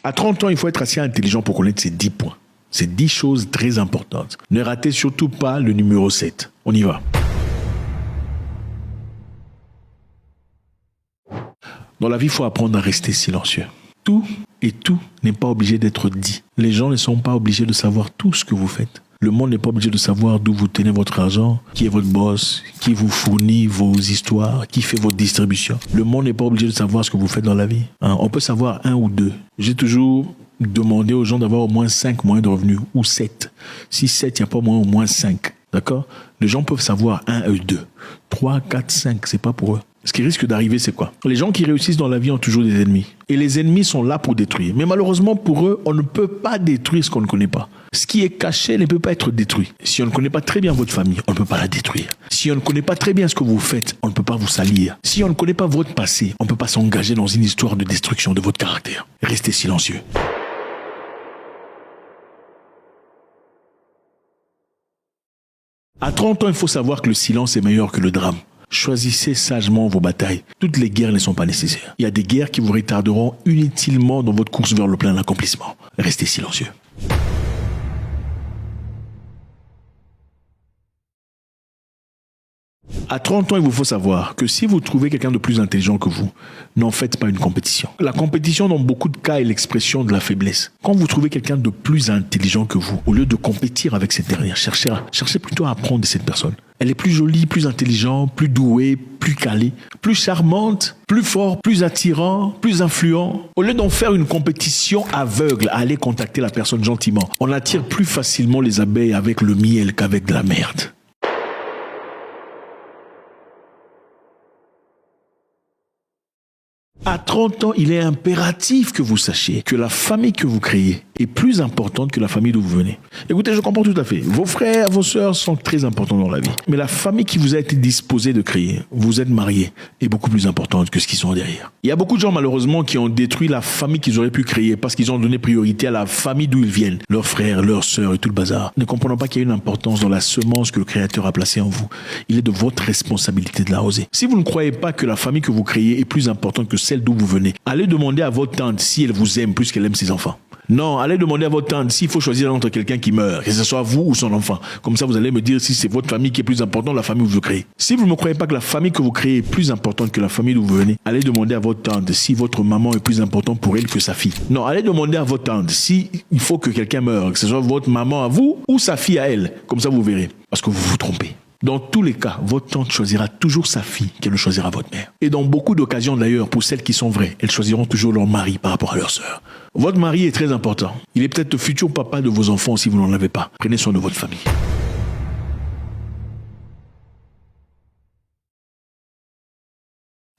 À 30 ans, il faut être assez intelligent pour connaître ces 10 points. Ces 10 choses très importantes. Ne ratez surtout pas le numéro 7. On y va. Dans la vie, il faut apprendre à rester silencieux. Tout et tout n'est pas obligé d'être dit. Les gens ne sont pas obligés de savoir tout ce que vous faites. Le monde n'est pas obligé de savoir d'où vous tenez votre argent, qui est votre boss, qui vous fournit vos histoires, qui fait votre distribution. Le monde n'est pas obligé de savoir ce que vous faites dans la vie. On peut savoir 1 ou 2. J'ai toujours demandé aux gens d'avoir au moins 5 moyens de revenus, ou 7. Si 7, il n'y a pas au moins 5. D'accord? Les gens peuvent savoir 1 et 2. 3, 4, 5, c'est pas pour eux. Ce qui risque d'arriver, c'est quoi? Les gens qui réussissent dans la vie ont toujours des ennemis. Et les ennemis sont là pour détruire. Mais malheureusement, pour eux, on ne peut pas détruire ce qu'on ne connaît pas. Ce qui est caché ne peut pas être détruit. Si on ne connaît pas très bien votre famille, on ne peut pas la détruire. Si on ne connaît pas très bien ce que vous faites, on ne peut pas vous salir. Si on ne connaît pas votre passé, on ne peut pas s'engager dans une histoire de destruction de votre caractère. Restez silencieux. À 30 ans, il faut savoir que le silence est meilleur que le drame. Choisissez sagement vos batailles. Toutes les guerres ne sont pas nécessaires. Il y a des guerres qui vous retarderont inutilement dans votre course vers le plein accomplissement. Restez silencieux. À 30 ans, il vous faut savoir que si vous trouvez quelqu'un de plus intelligent que vous, n'en faites pas une compétition. La compétition, dans beaucoup de cas, est l'expression de la faiblesse. Quand vous trouvez quelqu'un de plus intelligent que vous, au lieu de compétir avec cette dernière, cherchez plutôt à apprendre de cette personne. Elle est plus jolie, plus intelligente, plus douée, plus calée, plus charmante, plus forte, plus attirant, plus influent. Au lieu d'en faire une compétition aveugle, allez contacter la personne gentiment. On attire plus facilement les abeilles avec le miel qu'avec de la merde. À 30 ans, il est impératif que vous sachiez que la famille que vous créez est plus importante que la famille d'où vous venez. Écoutez, je comprends tout à fait. Vos frères, vos sœurs sont très importants dans la vie. Mais la famille qui vous a été disposée de créer, vous êtes mariés, est beaucoup plus importante que ce qu'ils sont derrière. Il y a beaucoup de gens, malheureusement, qui ont détruit la famille qu'ils auraient pu créer parce qu'ils ont donné priorité à la famille d'où ils viennent. Leurs frères, leurs sœurs et tout le bazar. Ne comprenons pas qu'il y a une importance dans la semence que le Créateur a placée en vous. Il est de votre responsabilité de l'arroser. Si vous ne croyez pas que la famille que vous créez est plus importante que celle d'où vous venez, allez demander à votre tante si elle vous aime plus qu'elle aime ses enfants. Non, allez demander à votre tante s'il faut choisir entre quelqu'un qui meurt, que ce soit vous ou son enfant. Comme ça, vous allez me dire si c'est votre famille qui est plus importante ou la famille que vous créez. Si vous ne croyez pas que la famille que vous créez est plus importante que la famille d'où vous venez, allez demander à votre tante si votre maman est plus importante pour elle que sa fille. Non, allez demander à votre tante si il faut que quelqu'un meure, que ce soit votre maman à vous ou sa fille à elle. Comme ça, vous verrez. Parce que vous vous trompez. Dans tous les cas, votre tante choisira toujours sa fille qu'elle ne choisira votre mère. Et dans beaucoup d'occasions d'ailleurs, pour celles qui sont vraies, elles choisiront toujours leur mari par rapport à leur sœur. Votre mari est très important. Il est peut-être le futur papa de vos enfants si vous n'en avez pas. Prenez soin de votre famille.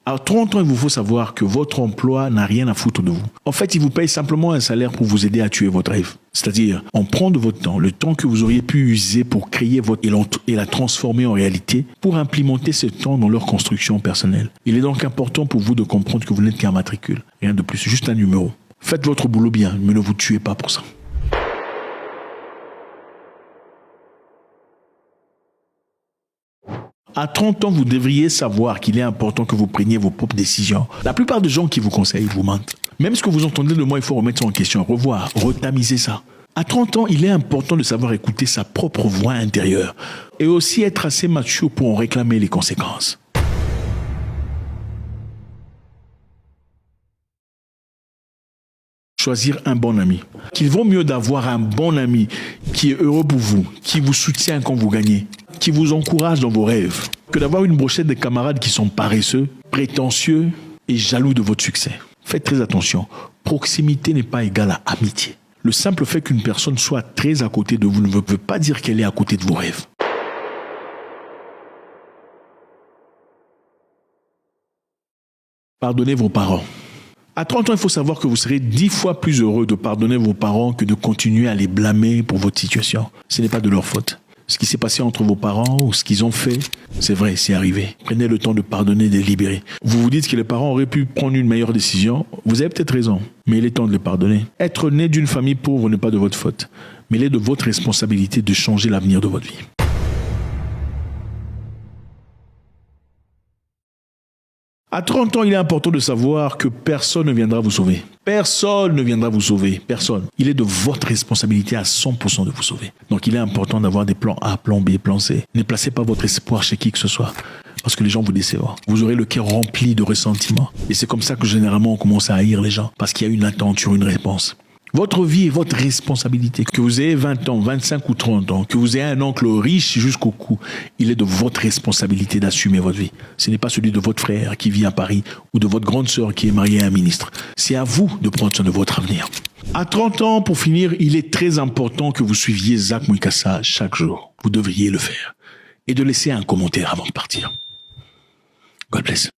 À 30 ans, il vous faut savoir que votre emploi n'a rien à foutre de vous. En fait, il vous paye simplement un salaire pour vous aider à tuer votre rêve. C'est-à-dire, on prend de votre temps, le temps que vous auriez pu user pour créer votre et la transformer en réalité, pour implémenter ce temps dans leur construction personnelle. Il est donc important pour vous de comprendre que vous n'êtes qu'un matricule. Rien de plus, juste un numéro. Faites votre boulot bien, mais ne vous tuez pas pour ça. À 30 ans, vous devriez savoir qu'il est important que vous preniez vos propres décisions. La plupart des gens qui vous conseillent vous mentent. Même ce que vous entendez de moi, il faut remettre ça en question, revoir, retamiser ça. À 30 ans, il est important de savoir écouter sa propre voix intérieure et aussi être assez mature pour en réclamer les conséquences. Choisir un bon ami. Qu'il vaut mieux d'avoir un bon ami qui est heureux pour vous, qui vous soutient quand vous gagnez, qui vous encourage dans vos rêves, que d'avoir une brochette de camarades qui sont paresseux, prétentieux et jaloux de votre succès. Faites très attention. Proximité n'est pas égale à amitié. Le simple fait qu'une personne soit très à côté de vous ne veut pas dire qu'elle est à côté de vos rêves. Pardonnez vos parents. À 30 ans, il faut savoir que vous serez 10 fois plus heureux de pardonner vos parents que de continuer à les blâmer pour votre situation. Ce n'est pas de leur faute. Ce qui s'est passé entre vos parents ou ce qu'ils ont fait, c'est vrai, c'est arrivé. Prenez le temps de pardonner et de libérer. Vous vous dites que les parents auraient pu prendre une meilleure décision. Vous avez peut-être raison, mais il est temps de les pardonner. Être né d'une famille pauvre n'est pas de votre faute, mais il est de votre responsabilité de changer l'avenir de votre vie. À 30 ans, il est important de savoir que personne ne viendra vous sauver. Personne ne viendra vous sauver. Personne. Il est de votre responsabilité à 100% de vous sauver. Donc, il est important d'avoir des plans A, plan B, plan C. Ne placez pas votre espoir chez qui que ce soit. Parce que les gens vous décevront. Vous aurez le cœur rempli de ressentiment. Et c'est comme ça que généralement on commence à haïr les gens. Parce qu'il y a une attente sur une réponse. Votre vie est votre responsabilité. Que vous ayez 20 ans, 25 ou 30 ans, que vous ayez un oncle riche jusqu'au cou, il est de votre responsabilité d'assumer votre vie. Ce n'est pas celui de votre frère qui vit à Paris ou de votre grande sœur qui est mariée à un ministre. C'est à vous de prendre soin de votre avenir. À 30 ans, pour finir, il est très important que vous suiviez Zach Mouikassa chaque jour. Vous devriez le faire. Et de laisser un commentaire avant de partir. God bless.